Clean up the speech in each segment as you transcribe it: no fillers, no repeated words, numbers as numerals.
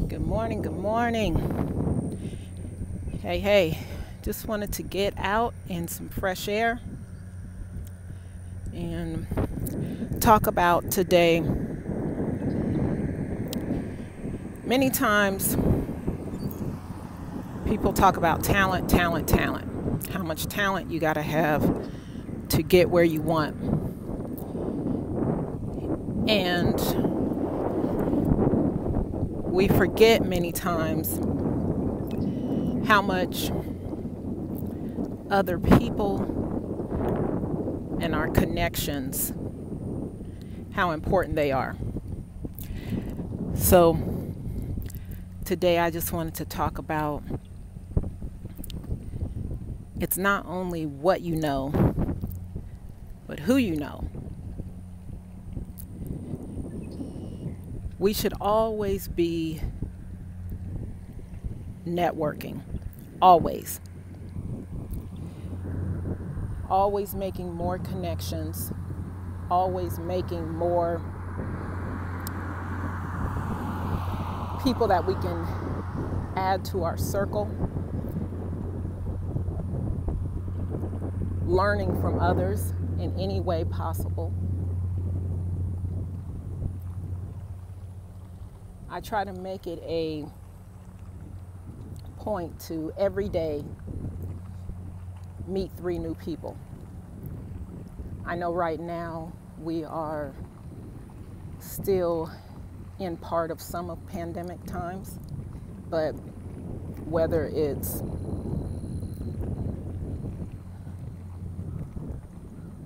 Good morning, good morning. Hey, just wanted to get out in some fresh air and talk about today. Many times people talk about talent. How much talent you got to have to get where you want. And we forget many times how much other people and our connections, how important they are. So today I just wanted to talk about it's not only what you know, but who you know. We should always be networking. Always making more connections, always making more people that we can add to our circle, learning from others in any way possible. I try to make it a point to every day meet 3 new people. I know right now we are still in part of some of pandemic times, but whether it's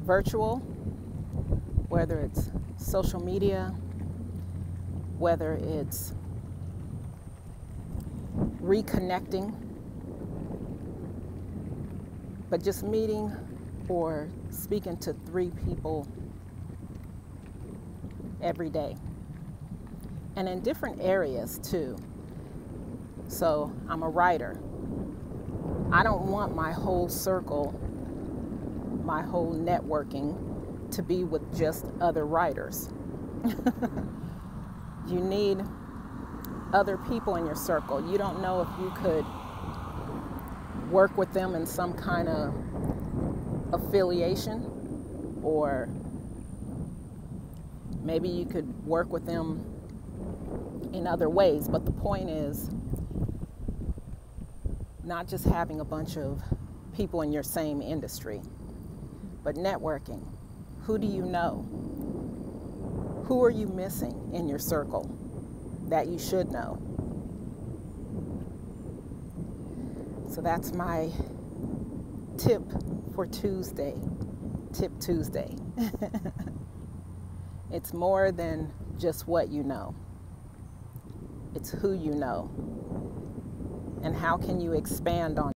virtual, whether it's social media, whether it's reconnecting, but just meeting or speaking to 3 people every day, and in different areas too. So I'm a writer. I don't want my whole circle, my whole networking to be with just other writers. You need other people in your circle. You don't know if you could work with them in some kind of affiliation, or maybe you could work with them in other ways. But the point is not just having a bunch of people in your same industry, but networking. Who do you know? Who are you missing in your circle that you should know? So that's my tip for Tuesday. Tip Tuesday. It's more than just what you know. It's who you know. And how can you expand on